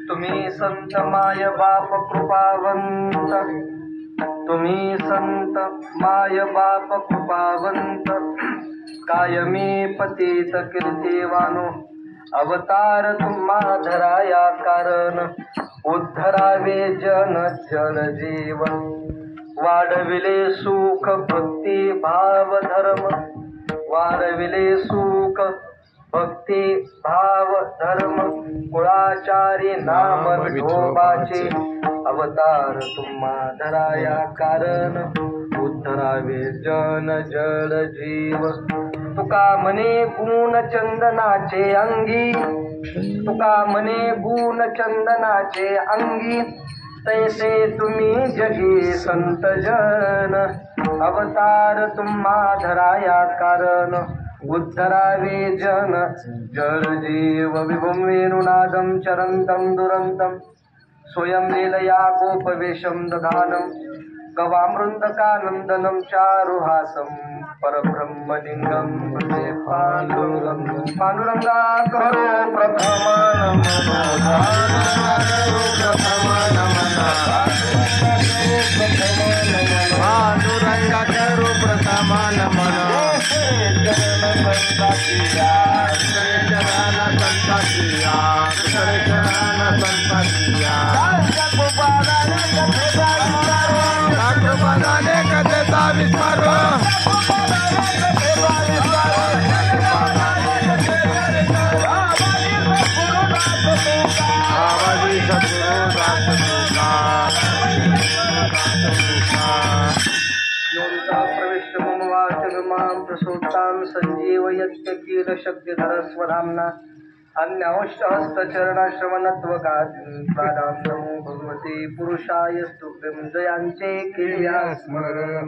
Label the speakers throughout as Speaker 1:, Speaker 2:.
Speaker 1: तुम्ही संत माय बाप कृपावंत, तुम्ही संत माय बाप कृपावंत, कायमी पतित कीर्तिवानो, अवतार तुम्हा धराया कारण, उद्धरावे जन जन जीवन, वाढविले सुख भक्ती भाव धर्म, वाढविले सुख भक्ती भाव धर्म, कुळाचारी नाम विठोबाचे, अवतार तुम्हा धराया कारण, उद्धरावे जन जल जीव. तुका म्हणे गुण चंदनाचे अंगी, तुका म्हणे गुण चंदनाचे अंगी, तैसे तुम्ही जगी संत जन, अवतार तुम्हा धराया कारण, उद्धरावे जन जल जीव. विभुं वेणुनादं चरन्तं दुरन्तं, स्वयं लीलया गोपवेशं दधानं, गवामृन्दकानन्दनं चारुहासं, परब्रह्मलिङ्गं भजे पाण्डुरङ्गं. पाण्डुरङ्गा करो प्रथम पांडुरंगा करो प्रथम नमन, कथेचा विस्तार, प्रसूतां संजीवयत्य कीलशक्तिधर स्वधाम्ना, अन्याश्चहस्तचरणाश्रवणत्वगात् प्राणां नमो भगवते पुरुषाय स्तुभ्यं. जयांचे केल्या स्मरण,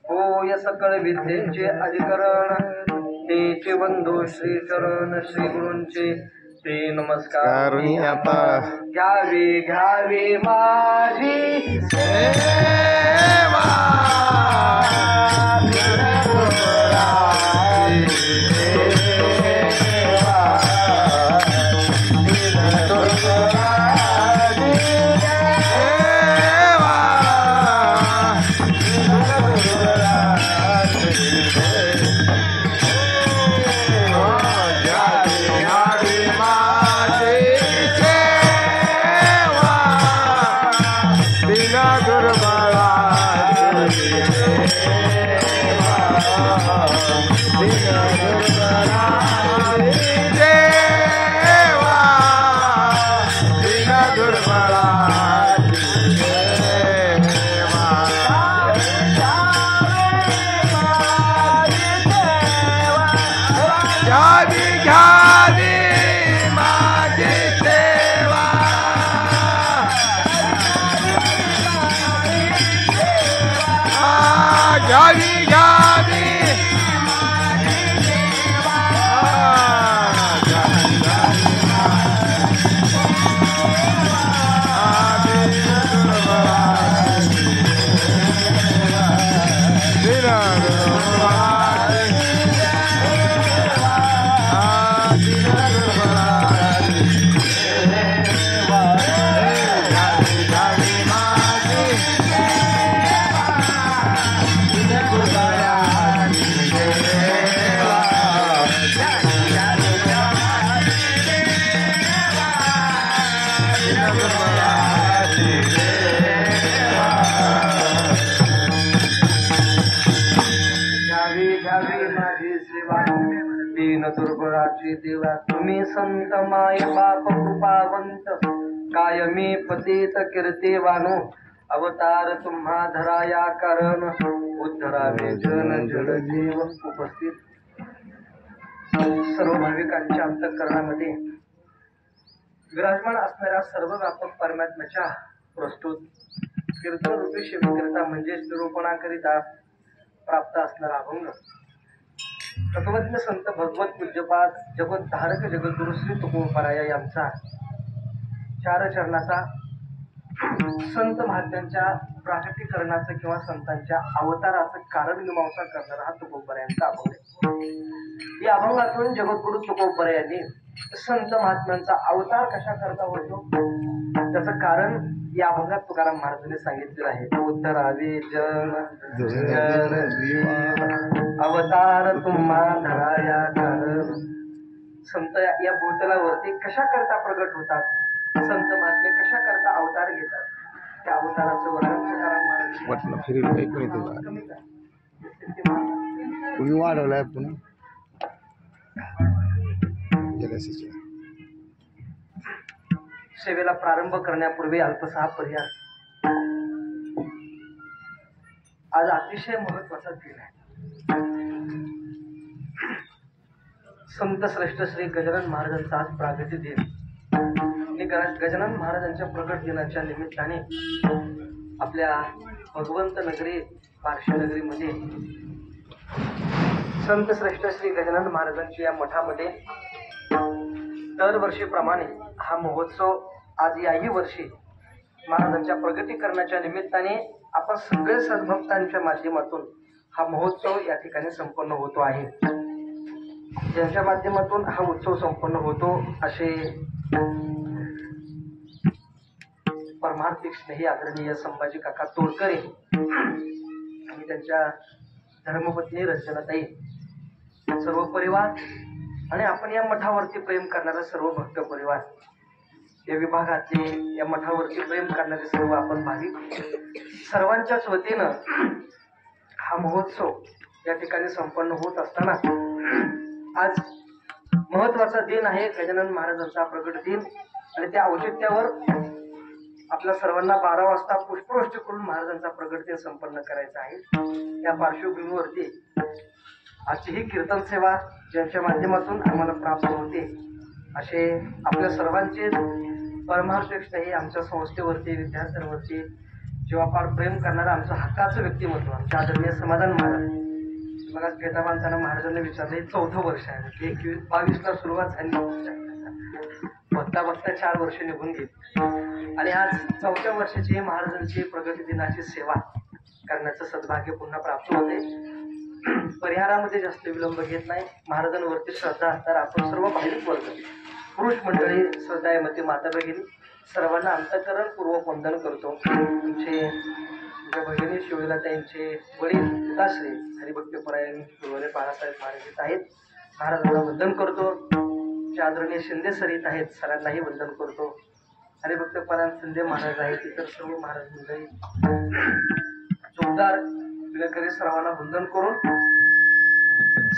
Speaker 1: होय सकळ विद्येचे अधिकरण, तेचे बंधू श्री चरण श्री गुरूंचे ते नमस्कार.
Speaker 2: आता
Speaker 1: घ्यावे घ्यावे माझी सेवा, दुर्बळाची देवा. तुम्ही संत माय बाप कृपावंत, कायमी पतित कीर्तिवानो, अवतार तुम्हा धराया कारण, उद्धरावे जन जल जीव. उपस्थित सर्व भाविकांच्या अंतःकरणामध्ये विराजमान असणाऱ्या सर्व व्यापक परमात्म्याच्या प्रस्तुत कीर्तन रूपी शिवकरिता म्हणजेच निरूपणाकरिता प्राप्त असणारा अभंग तत्वज्ञ संत भगवत पूज्यपाद जगत धारक जगद्गुरु श्री तुकोबराया यांचा चार चरणाचा संत महात्म्यांच्या प्राकटीकरणाचं किंवा संतांच्या अवताराचं कारण मीमांसा करणारा हा तुकोबरायांचा अभंग आहे. या अभंगातून जगद्गुरु तुकोबरा यांनी संत महात्म्यांचा अवतार कशा करता होतो त्याचं कारण या अभंगात तुकाराम महाराजांनी सांगितलेलं आहे. उद्धरावे जन जन अवतार तुम्हा धराया कारण. संत या भूतलावरती कशा करता प्रगट होतात, संत महात्मे कशा करता अवतार घेतात, त्या अवताराचं वर्णन तुकाराम महाराज कमी काय
Speaker 2: कुणी वाढवलाय पुन्हा
Speaker 1: सेवेला प्रारंभ करण्यापूर्वी अल्पसा पर्याय. आज अतिशय महत्वाचा दिन आहे. संत श्रेष्ठ श्री गजानन महाराजांचा आज प्रागट्य दिन. गजानन महाराजांच्या प्रगट दिनाच्या निमित्ताने आपल्या भगवंत नगरी बार्शी नगरीमध्ये संत श्रेष्ठ श्री गजानन महाराजांच्या या मठामध्ये दरवर्षीप्रमाणे हा महोत्सव आज याही वर्षी महाराजांच्या प्रगटीकरणाच्या निमित्ताने आपण सगळे सद्भक्तांच्या माध्यमातून हा महोत्सव या ठिकाणी संपन्न होतो आहे. ज्यांच्या माध्यमातून हा उत्सव संपन्न होतो असे परमार्थिक स्नेही आदरणीय संभाजी काका तोडकरे आणि त्यांच्या धर्मपत्नी रंजनाताई, सर्व परिवार आणि आपण या मठावरती प्रेम करणारा सर्व भक्त परिवार, या विभागातले या मठावरती प्रेम करणारे सर्व आपण भाविक, सर्वांच्याच वतीनं हा महोत्सव या ठिकाणी संपन्न होत असताना आज महत्वाचा दिन आहे गजानन महाराजांचा प्रगट दिन. आणि त्या औचित्यावर आपल्या सर्वांना 12 वाजता पुष्पवृष्टी करून महाराजांचा प्रगट दिन संपन्न करायचा आहे. या पार्श्वभूमीवरती आजची ही कीर्तन सेवा ज्यांच्या माध्यमातून आम्हाला प्राप्त होते असे आपल्या सर्वांचे परमार्थिक स्नेही आमच्या संस्थेवरती, विद्यार्थ्यांवरती जीवापाड प्रेम करणारं आमचं हक्काचं व्यक्तिमत्व आमच्या आदरणीय समाधान महाराज. मला भेटा मानताना महाराजांनी विचारले 4थं वर्ष आहे, 22ला सुरुवात झाली, बघता बघता 4 वर्ष निघून गेली आणि आज 4थ्या वर्षाची महाराजांची प्रगती दिनाची सेवा करण्याचं सद्भाग्य पुन्हा प्राप्त होते. परिहारामध्ये जास्त विलंब घेत नाही. महाराजांवरती श्रद्धा असणार आपण सर्व भाविक वर्ग, पुरुष मंडळी, श्रद्धायमती माता भगिनी सर्वांना अंतःकरणपूर्वक वंदन करतो. आमचे भगिनी शिवलीलाताईंचे वडील पिताश्री हरिभक्तपरायण गुरुवारे बाळासाहेब महाराज आहेत, महाराजांना वंदन करतो. जे आदरणीय शिंदे सर येत आहेत सरांनाही वंदन करतो. हरिभक्तपरायण शिंदे महाराज आहेत, इतर सर्व महाराज मंडळी जोरदार विनकरी सर्वांना वंदन करून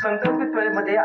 Speaker 1: संकल्पित वेळेमध्ये